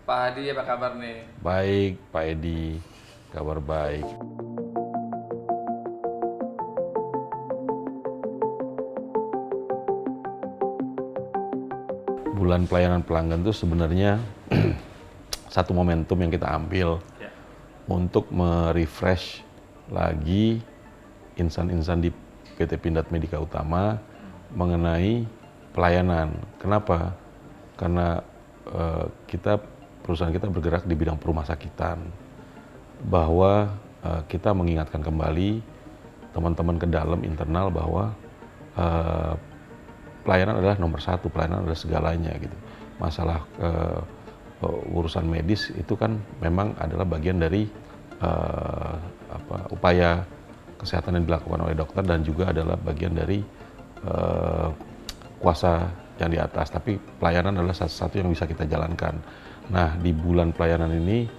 Pak Hadi apa kabar nih? Baik, Pak Edi, kabar baik. Bulan pelayanan pelanggan itu sebenarnya satu momentum yang kita ambil Ya. untuk merefresh lagi insan-insan di PT Pindad Medika Utama mengenai pelayanan. Kenapa? Karena perusahaan kita bergerak di bidang perumah sakitan, bahwa kita mengingatkan kembali teman-teman ke dalam internal bahwa eh, pelayanan adalah nomor satu, pelayanan adalah segalanya gitu. Masalah urusan medis itu kan memang adalah bagian dari upaya kesehatan yang dilakukan oleh dokter dan juga adalah bagian dari kuasa yang di atas. Tapi pelayanan adalah satu-satu yang bisa kita jalankan. Nah, di bulan pelayanan ini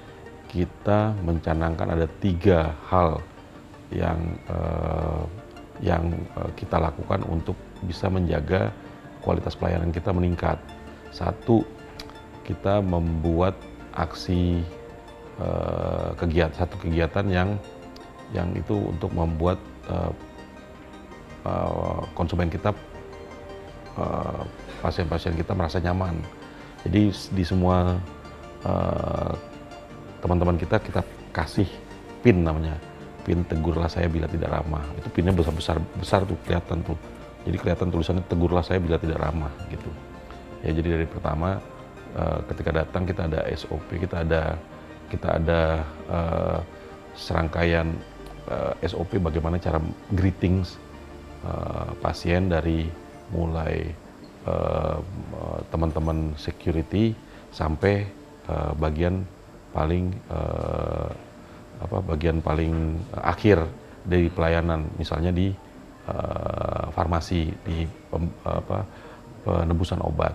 kita mencanangkan ada 3 hal yang kita lakukan untuk bisa menjaga kualitas pelayanan kita meningkat. Satu, kita membuat aksi satu kegiatan yang itu untuk membuat konsumen kita, pasien-pasien kita merasa nyaman. Jadi di semua teman-teman kita kasih PIN namanya. PIN tegurlah saya bila tidak ramah. Itu PIN-nya besar tuh, kelihatan tuh. Jadi kelihatan tulisannya tegurlah saya bila tidak ramah gitu. Ya, jadi dari pertama ketika datang kita ada SOP, kita ada serangkaian SOP bagaimana cara greetings pasien, dari mulai teman-teman security sampai bagian paling akhir dari pelayanan, misalnya di farmasi, di penebusan obat.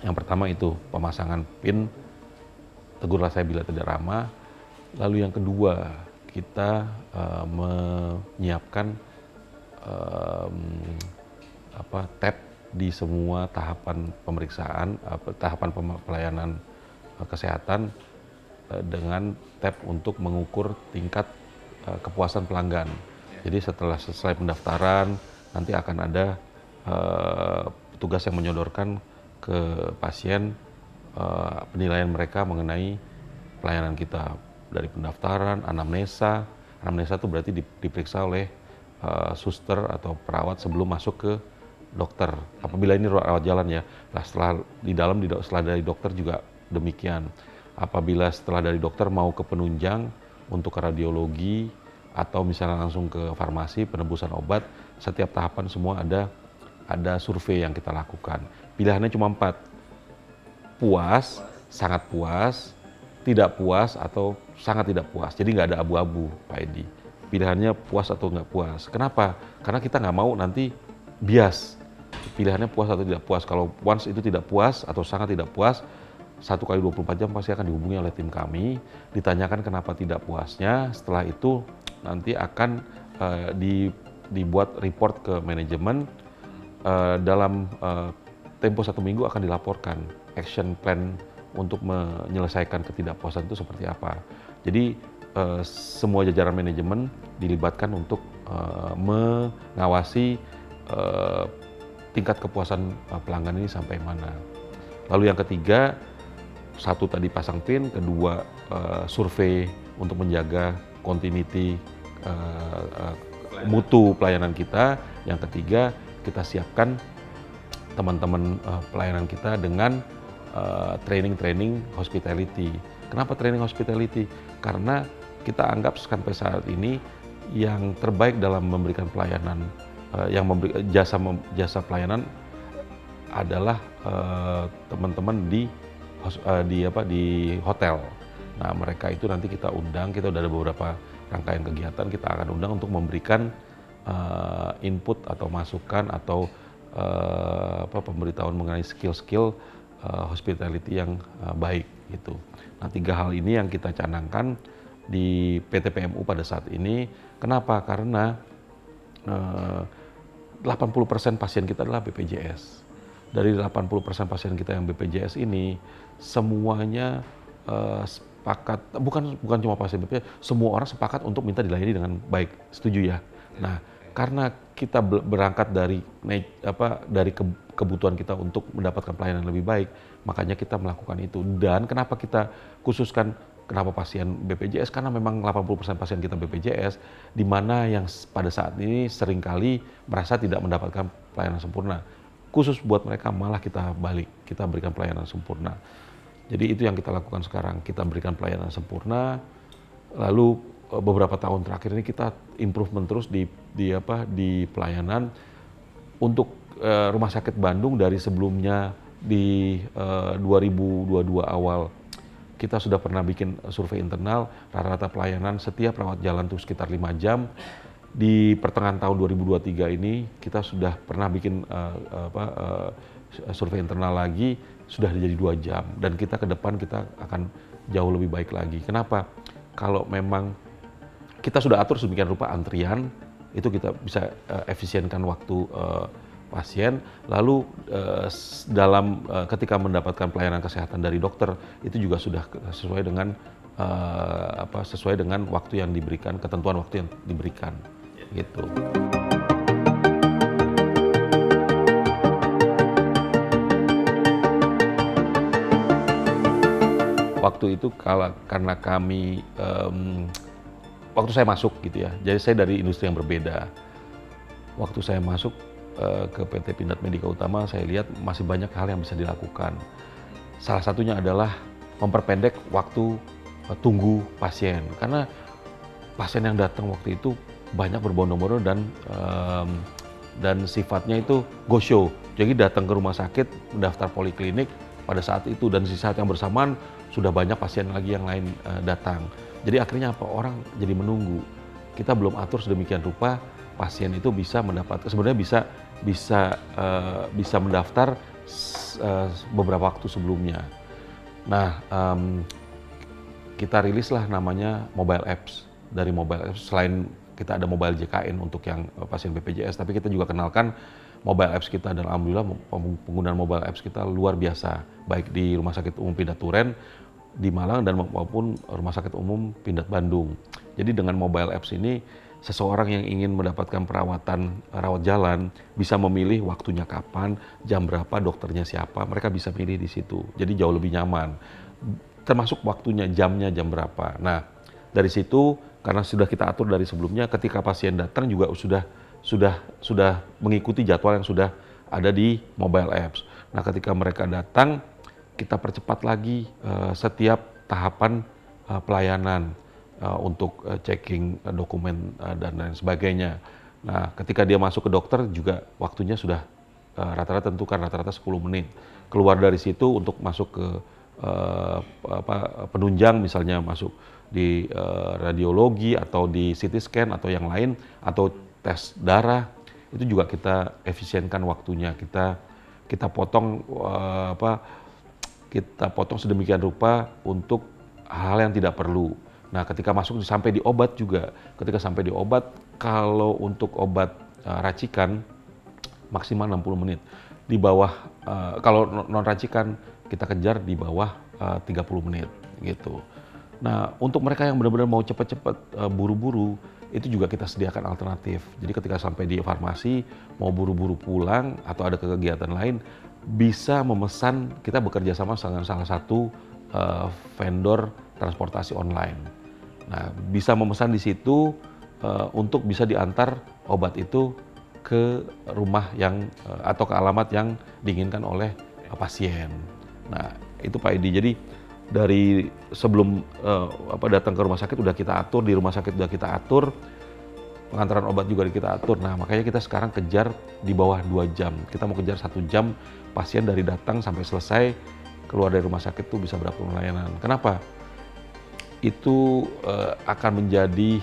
Yang pertama itu pemasangan PIN tegurlah saya bila tidak ramah. Lalu yang kedua, kita menyiapkan tab di semua tahapan pemeriksaan, tahapan pelayanan kesehatan, dengan tab untuk mengukur tingkat kepuasan pelanggan. Jadi setelah selesai pendaftaran, nanti akan ada petugas yang menyodorkan ke pasien penilaian mereka mengenai pelayanan kita, dari pendaftaran, anamnesa. Anamnesa itu berarti diperiksa oleh suster atau perawat sebelum masuk ke dokter. Apabila ini rawat jalan ya, setelah dari dokter juga demikian. Apabila setelah dari dokter mau ke penunjang untuk ke radiologi atau misalnya langsung ke farmasi penebusan obat, setiap tahapan semua ada survei yang kita lakukan. Pilihannya cuma 4. Puas, sangat puas, tidak puas, atau sangat tidak puas. Jadi nggak ada abu-abu, Pak Edi. Pilihannya puas atau nggak puas. Kenapa? Karena kita nggak mau nanti bias. Pilihannya puas atau tidak puas. Kalau once itu tidak puas atau sangat tidak puas, 1 kali 24 jam pasti akan dihubungi oleh tim kami, ditanyakan kenapa tidak puasnya. Setelah itu nanti akan dibuat report ke manajemen. Dalam tempo 1 minggu akan dilaporkan action plan untuk menyelesaikan ketidakpuasan itu seperti apa. Jadi semua jajaran manajemen dilibatkan untuk mengawasi tingkat kepuasan pelanggan ini sampai mana. Lalu yang ketiga, 1 tadi pasang PIN, kedua survei untuk menjaga continuity mutu pelayanan kita. Yang ketiga, kita siapkan teman-teman pelayanan kita dengan training hospitality. Kenapa training hospitality? Karena kita anggap sampai saat ini yang terbaik dalam memberikan pelayanan, jasa pelayanan adalah teman-teman di hotel. Nah, mereka itu nanti kita undang, kita udah ada beberapa rangkaian kegiatan, kita akan undang untuk memberikan input atau masukan atau pemberitahuan mengenai skill-skill hospitality yang baik gitu. Nah, 3 hal ini yang kita canangkan di PT PMU pada saat ini. Kenapa? Karena 80% pasien kita adalah BPJS. Dari 80% pasien kita yang BPJS ini, semuanya sepakat, bukan bukan cuma pasien BPJS, semua orang sepakat untuk minta dilayani dengan baik, setuju ya? Nah, karena kita berangkat dari dari kebutuhan kita untuk mendapatkan pelayanan lebih baik, makanya kita melakukan itu. Dan kenapa kita khususkan kenapa pasien BPJS? Karena memang 80% pasien kita BPJS, di mana yang pada saat ini seringkali merasa tidak mendapatkan pelayanan sempurna. Khusus buat mereka malah kita balik, kita berikan pelayanan sempurna. Jadi itu yang kita lakukan sekarang, kita berikan pelayanan sempurna, lalu beberapa tahun terakhir ini kita improvement terus di pelayanan untuk Rumah Sakit Bandung. Dari sebelumnya di 2022 awal kita sudah pernah bikin survei internal, rata-rata pelayanan setiap rawat jalan itu sekitar 5 jam. Di pertengahan tahun 2023 ini kita sudah pernah bikin survei internal lagi, sudah jadi 2 jam, dan kita ke depan kita akan jauh lebih baik lagi. Kenapa? Kalau memang kita sudah atur sedemikian rupa antrian, itu kita bisa efisienkan waktu pasien, lalu ketika mendapatkan pelayanan kesehatan dari dokter, itu juga sudah sesuai dengan waktu yang diberikan, ketentuan waktu yang diberikan, gitu. Waktu itu karena kami, waktu saya masuk gitu ya, jadi saya dari industri yang berbeda. Waktu saya masuk ke PT Pindad Medika Utama, saya lihat masih banyak hal yang bisa dilakukan. Salah satunya adalah memperpendek waktu tunggu pasien, karena pasien yang datang waktu itu banyak berbondong-bondong dan sifatnya itu go show. Jadi datang ke rumah sakit, mendaftar poliklinik pada saat itu, dan di saat yang bersamaan sudah banyak pasien lagi yang lain datang. Jadi akhirnya apa? Orang jadi menunggu. Kita belum atur sedemikian rupa pasien itu bisa mendapatkan, sebenarnya bisa mendaftar beberapa waktu sebelumnya. Nah, kita rilislah namanya mobile apps. Dari mobile apps, selain kita ada mobile JKN untuk yang pasien BPJS, tapi kita juga kenalkan mobile apps kita, dan alhamdulillah penggunaan mobile apps kita luar biasa, baik di Rumah Sakit Umum Pindad Turen di Malang dan maupun Rumah Sakit Umum Pindad Bandung. Jadi dengan mobile apps ini, seseorang yang ingin mendapatkan perawatan rawat jalan bisa memilih waktunya kapan, jam berapa, dokternya siapa, mereka bisa pilih di situ. Jadi jauh lebih nyaman, termasuk waktunya, jamnya jam berapa. Nah, dari situ karena sudah kita atur dari sebelumnya, ketika pasien datang juga sudah mengikuti jadwal yang sudah ada di mobile apps. Nah, ketika mereka datang, kita percepat lagi setiap tahapan pelayanan untuk checking dokumen dan lain sebagainya. Nah, ketika dia masuk ke dokter juga waktunya sudah rata-rata tentukan, rata-rata 10 menit. Keluar dari situ untuk masuk ke penunjang, misalnya masuk di radiologi atau di CT scan atau yang lain, atau tes darah, itu juga kita efisienkan waktunya. Kita potong kita potong sedemikian rupa untuk hal yang tidak perlu. Nah, ketika masuk sampai di obat juga, ketika sampai di obat, kalau untuk obat racikan maksimal 60 menit. Di bawah, kalau non racikan kita kejar di bawah 30 menit gitu. Nah, untuk mereka yang benar-benar mau cepat-cepat, buru-buru, itu juga kita sediakan alternatif. Jadi ketika sampai di farmasi, mau buru-buru pulang atau ada kegiatan lain, bisa memesan. Kita bekerja sama dengan salah satu vendor transportasi online. Nah, bisa memesan di situ untuk bisa diantar obat itu ke rumah yang atau ke alamat yang diinginkan oleh pasien. Nah, itu Pak Edi. Jadi dari sebelum datang ke rumah sakit udah kita atur, di rumah sakit udah kita atur, pengantaran obat juga kita atur. Nah, makanya kita sekarang kejar di bawah 2 jam. Kita mau kejar 1 jam pasien dari datang sampai selesai keluar dari rumah sakit itu bisa berapa pelayanan. Kenapa? Itu akan menjadi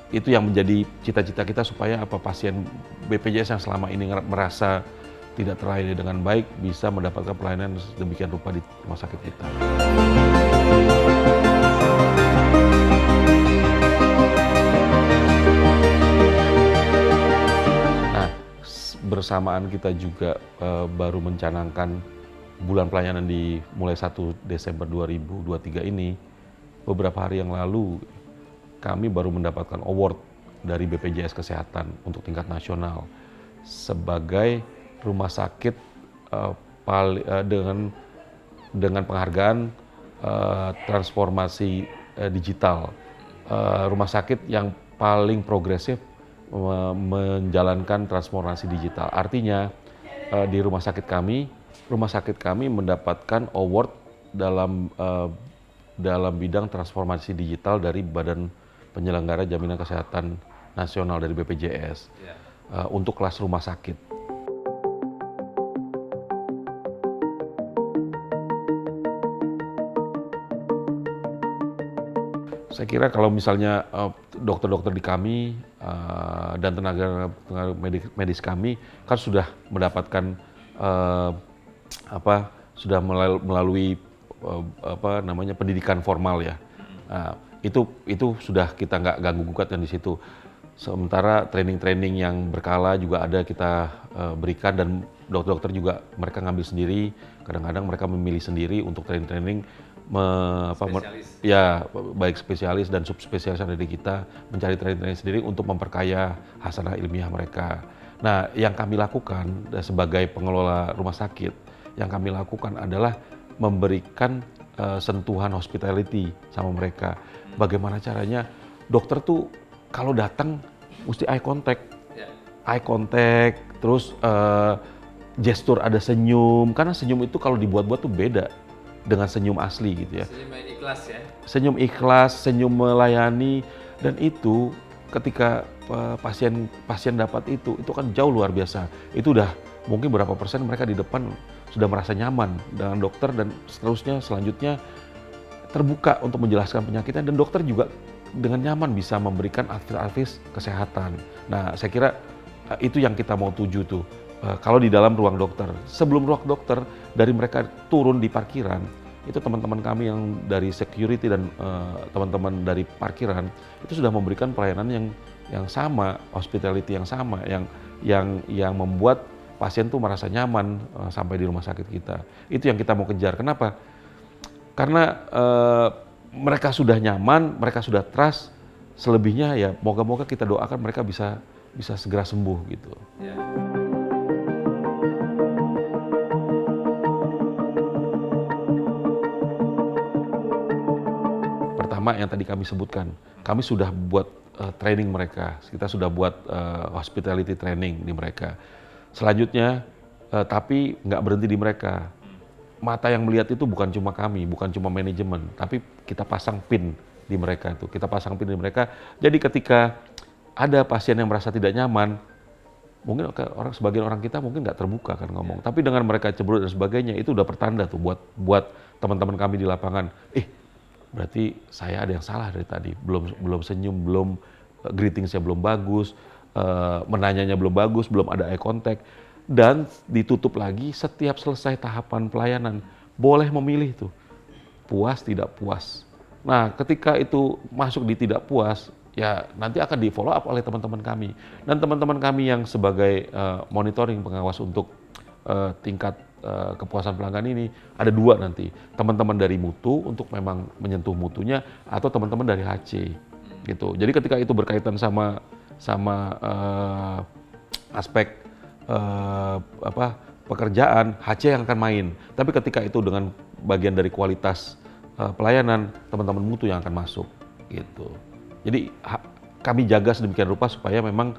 itu yang menjadi cita-cita kita, supaya pasien BPJS yang selama ini merasa tidak terlayani dengan baik bisa mendapatkan pelayanan sedemikian rupa di rumah sakit kita. Nah, bersamaan kita juga baru mencanangkan bulan pelayanan di mulai 1 Desember 2023 ini, beberapa hari yang lalu kami baru mendapatkan award dari BPJS Kesehatan untuk tingkat nasional sebagai rumah sakit dengan penghargaan transformasi digital, rumah sakit yang paling progresif menjalankan transformasi digital. Artinya di rumah sakit kami mendapatkan award dalam bidang transformasi digital dari Badan Penyelenggara Jaminan Kesehatan Nasional dari BPJS untuk kelas rumah sakit. Saya kira kalau misalnya dokter-dokter di kami dan tenaga medis kami kan sudah mendapatkan sudah melalui pendidikan formal ya. Itu sudah kita nggak ganggu gugat kan di situ. Sementara training-training yang berkala juga ada kita berikan, dan dokter-dokter juga mereka ngambil sendiri. Kadang-kadang mereka memilih sendiri untuk training-training baik spesialis dan subspesialis yang ada di kita, mencari training-training sendiri untuk memperkaya hasanah ilmiah mereka. Nah, yang kami lakukan sebagai pengelola rumah sakit, yang kami lakukan adalah memberikan sentuhan hospitality sama mereka. Bagaimana caranya dokter tuh kalau datang mesti eye contact, terus gestur ada senyum, karena senyum itu kalau dibuat-buat tuh beda dengan senyum asli gitu ya. Senyum ikhlas ya? Senyum ikhlas, senyum melayani, dan itu ketika pasien dapat itu kan jauh luar biasa. Itu udah mungkin berapa persen mereka di depan sudah merasa nyaman dengan dokter, dan selanjutnya terbuka untuk menjelaskan penyakitnya, dan dokter juga dengan nyaman bisa memberikan advice kesehatan. Nah, saya kira itu yang kita mau tuju tuh. Kalau di dalam ruang dokter, sebelum ruang dokter, dari mereka turun di parkiran, itu teman-teman kami yang dari security dan teman-teman dari parkiran itu sudah memberikan pelayanan yang sama, hospitality yang sama, yang membuat pasien tuh merasa nyaman sampai di rumah sakit kita. Itu yang kita mau kejar. Kenapa? Karena mereka sudah nyaman, mereka sudah trust. Selebihnya ya moga-moga kita doakan mereka bisa segera sembuh gitu. Ya. Pertama yang tadi kami sebutkan, kami sudah buat training mereka, kita sudah buat hospitality training di mereka. Selanjutnya, tapi nggak berhenti di mereka. Mata yang melihat itu bukan cuma kami, bukan cuma manajemen, tapi kita pasang pin di mereka itu. Kita pasang pin di mereka. Jadi ketika ada pasien yang merasa tidak nyaman, mungkin sebagian orang kita mungkin nggak terbuka kan ngomong. Tapi dengan mereka cemberut dan sebagainya, itu udah pertanda tuh buat teman-teman kami di lapangan. Berarti saya ada yang salah dari tadi. Belum senyum, belum greetingsnya belum bagus, menanyanya belum bagus, belum ada eye contact. Dan ditutup lagi setiap selesai tahapan pelayanan. Boleh memilih tuh, puas, tidak puas. Nah, ketika itu masuk di tidak puas, ya nanti akan di follow up oleh teman-teman kami. Dan teman-teman kami yang sebagai monitoring pengawas untuk tingkat kepuasan pelanggan ini, ada dua nanti. Teman-teman dari mutu untuk memang menyentuh mutunya, atau teman-teman dari HC. Gitu. Jadi ketika itu berkaitan sama aspek pekerjaan, HC yang akan main. Tapi ketika itu dengan bagian dari kualitas pelayanan, teman-teman mutu yang akan masuk gitu. Jadi kami jaga sedemikian rupa supaya memang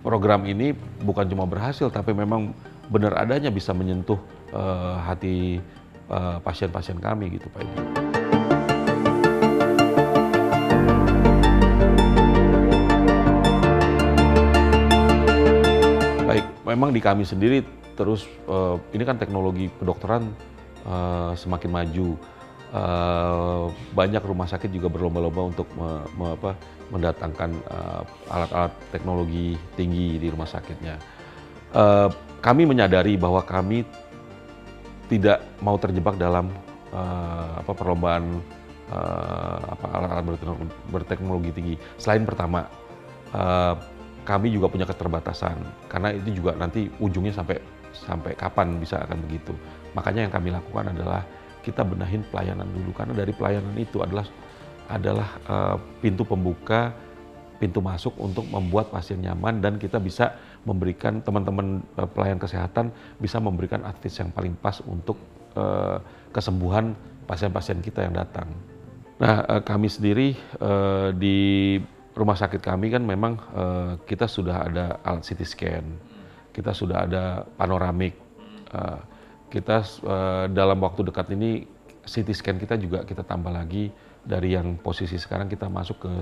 program ini bukan cuma berhasil, tapi memang benar adanya bisa menyentuh hati pasien-pasien kami gitu, Pak Ibu. Memang di kami sendiri terus ini kan teknologi kedokteran semakin maju, banyak rumah sakit juga berlomba-lomba untuk mendatangkan alat-alat teknologi tinggi di rumah sakitnya. Kami menyadari bahwa kami tidak mau terjebak dalam perlombaan alat-alat berteknologi tinggi. Selain pertama, kami juga punya keterbatasan, karena itu juga nanti ujungnya sampai sampai kapan bisa akan begitu. Makanya yang kami lakukan adalah kita benahin pelayanan dulu, karena dari pelayanan itu adalah pintu pembuka, pintu masuk untuk membuat pasien nyaman, dan kita bisa memberikan teman-teman pelayan kesehatan bisa memberikan advice yang paling pas untuk kesembuhan pasien-pasien kita yang datang. Nah, kami sendiri di rumah sakit kami kan memang kita sudah ada alat CT scan, kita sudah ada panoramik, kita dalam waktu dekat ini CT scan kita juga kita tambah lagi dari yang posisi sekarang kita masuk ke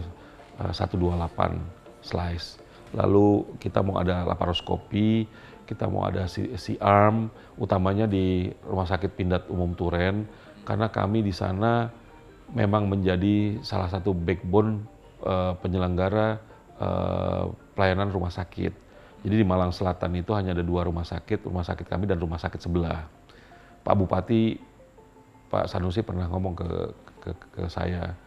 128 slice. Lalu kita mau ada laparoskopi, kita mau ada C-arm, utamanya di Rumah Sakit Pindad Umum Turen, karena kami di sana memang menjadi salah satu backbone penyelenggara pelayanan rumah sakit. Jadi di Malang Selatan itu hanya ada 2 rumah sakit kami dan rumah sakit sebelah. Pak Bupati, Pak Sanusi pernah ngomong ke saya,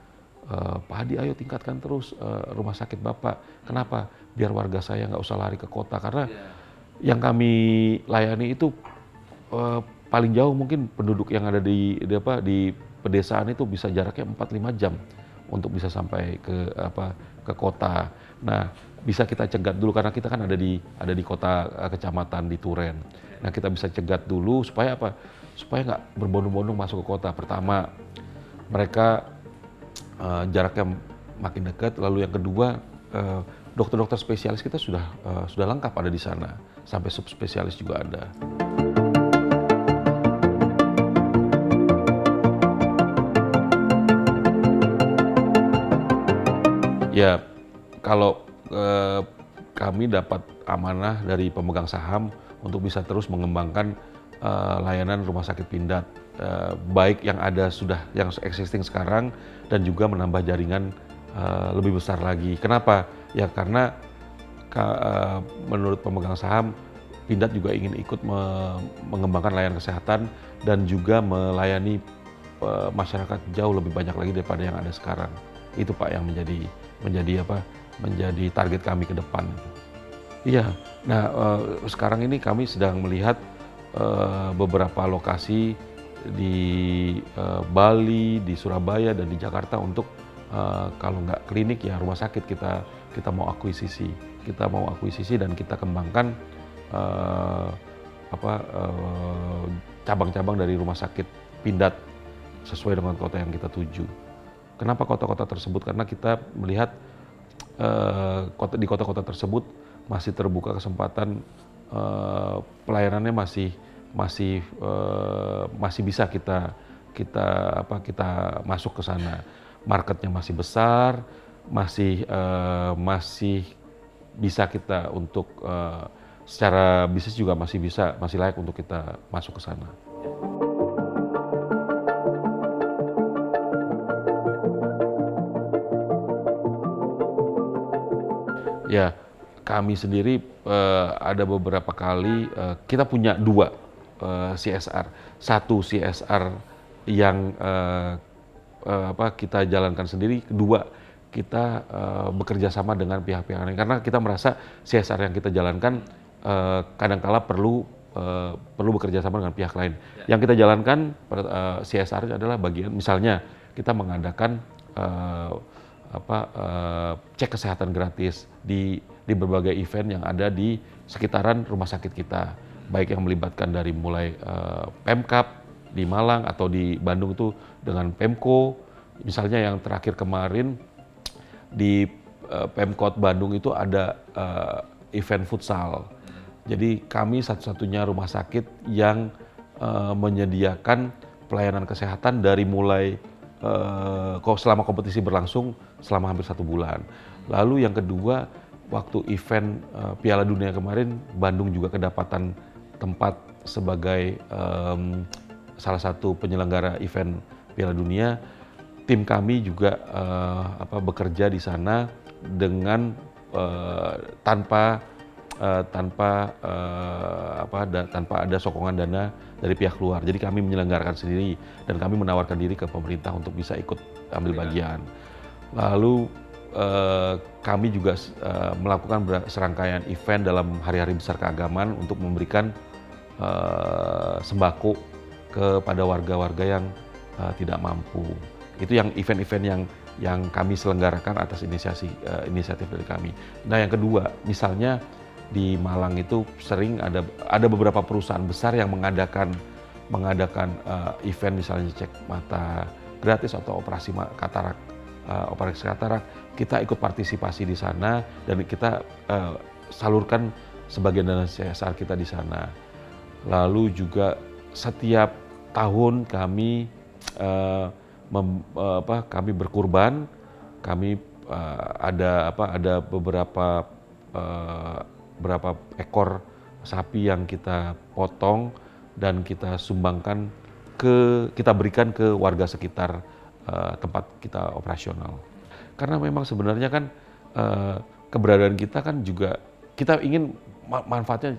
Pak Hadi, ayo tingkatkan terus rumah sakit Bapak. Kenapa? Biar warga saya nggak usah lari ke kota, karena yang kami layani itu paling jauh mungkin penduduk yang ada di pedesaan itu bisa jaraknya 4-5 jam untuk bisa sampai ke kota. Nah, bisa kita cegat dulu karena kita kan ada di kota kecamatan di Turen. Nah, kita bisa cegat dulu supaya apa? Supaya nggak berbondong-bondong masuk ke kota. Pertama, mereka jaraknya makin dekat. Lalu yang kedua, dokter-dokter spesialis kita sudah lengkap ada di sana, sampai subspesialis juga ada. Ya, kalau kami dapat amanah dari pemegang saham untuk bisa terus mengembangkan layanan rumah sakit Pindad, baik yang ada yang existing sekarang dan juga menambah jaringan lebih besar lagi. Kenapa? Ya karena menurut pemegang saham, Pindad juga ingin ikut mengembangkan layanan kesehatan dan juga melayani masyarakat jauh lebih banyak lagi daripada yang ada sekarang. Itu Pak yang menjadi target kami ke depan. Iya, nah sekarang ini kami sedang melihat beberapa lokasi di Bali, di Surabaya dan di Jakarta untuk kalau nggak klinik ya rumah sakit kita mau akuisisi. Kita mau akuisisi dan kita kembangkan cabang-cabang dari rumah sakit Pindad sesuai dengan kota yang kita tuju. Kenapa kota-kota tersebut? Karena kita melihat di kota-kota tersebut masih terbuka kesempatan pelayanannya masih bisa kita masuk ke sana. Marketnya masih besar, masih bisa kita untuk secara bisnis juga masih layak untuk kita masuk ke sana. Ya, kami sendiri ada beberapa kali kita punya 2 CSR. Satu CSR yang kita jalankan sendiri, kedua kita bekerja sama dengan pihak-pihak lain karena kita merasa CSR yang kita jalankan kadangkala perlu bekerja sama dengan pihak lain. Yang kita jalankan CSR adalah bagian misalnya kita mengadakan cek kesehatan gratis di berbagai event yang ada di sekitaran rumah sakit kita, baik yang melibatkan dari mulai Pemkab di Malang atau di Bandung itu dengan Pemko. Misalnya yang terakhir kemarin di Pemkot Bandung itu ada event futsal. Jadi kami satu-satunya rumah sakit yang menyediakan pelayanan kesehatan dari mulai selama kompetisi berlangsung selama hampir 1 bulan. Lalu yang kedua, waktu event Piala Dunia kemarin, Bandung juga kedapatan tempat sebagai salah satu penyelenggara event Piala Dunia. Tim kami juga bekerja di sana dengan tanpa ada sokongan dana dari pihak luar. Jadi kami menyelenggarakan sendiri dan kami menawarkan diri ke pemerintah untuk bisa ikut ambil bagian. Lalu kami juga melakukan serangkaian event dalam hari-hari besar keagamaan untuk memberikan sembako kepada warga-warga yang tidak mampu. Itu yang event-event yang kami selenggarakan atas inisiatif dari kami. Nah, yang kedua, misalnya di Malang itu sering ada beberapa perusahaan besar yang mengadakan event, misalnya cek mata gratis atau operasi katarak. Kita ikut partisipasi di sana dan kita salurkan sebagian dana CSR kita di sana. Lalu juga setiap tahun kami kami berkurban, kami ada beberapa ekor sapi yang kita potong dan kita sumbangkan kita berikan ke warga sekitar tempat kita operasional. Karena memang sebenarnya kan keberadaan kita kan juga kita ingin manfaatnya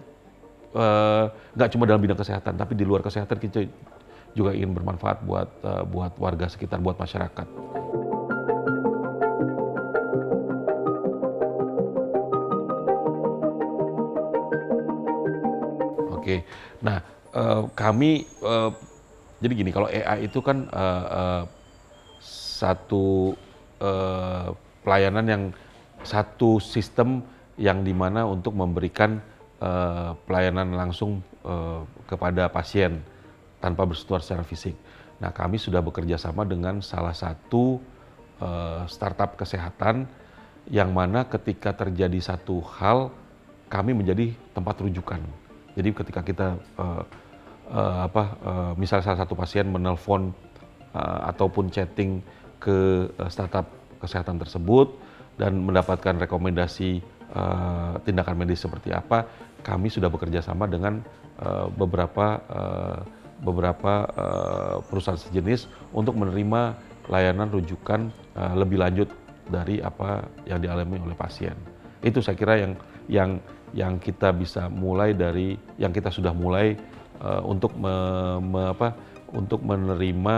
nggak cuma dalam bidang kesehatan, tapi di luar kesehatan kita juga ingin bermanfaat buat warga sekitar, buat masyarakat. Oke, nah kami jadi gini, kalau AI itu kan satu pelayanan satu sistem yang dimana untuk memberikan pelayanan langsung kepada pasien tanpa bersentuhan secara fisik. Nah, kami sudah bekerja sama dengan salah satu startup kesehatan yang mana ketika terjadi satu hal, kami menjadi tempat rujukan. Jadi ketika kita misalnya salah satu pasien menelpon ataupun chatting ke startup kesehatan tersebut dan mendapatkan rekomendasi tindakan medis seperti apa, kami sudah bekerja sama dengan beberapa perusahaan sejenis untuk menerima layanan rujukan lebih lanjut dari apa yang dialami oleh pasien. Itu saya kira yang kita bisa mulai dari yang kita sudah mulai untuk untuk menerima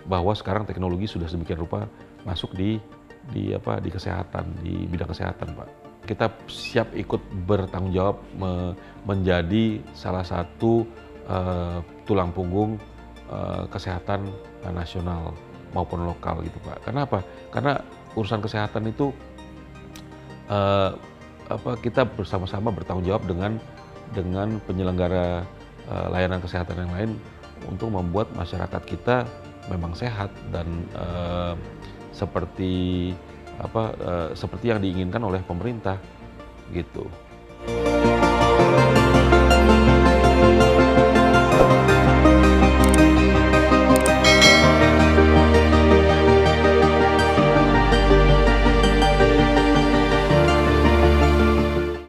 bahwa sekarang teknologi sudah sedemikian rupa masuk di kesehatan, di bidang kesehatan, Pak. Kita siap ikut bertanggung jawab menjadi salah satu tulang punggung kesehatan nasional maupun lokal gitu, Pak. Kenapa? Karena urusan kesehatan itu kita bersama-sama bertanggung jawab dengan penyelenggara layanan kesehatan yang lain untuk membuat masyarakat kita memang sehat dan seperti yang diinginkan oleh pemerintah gitu.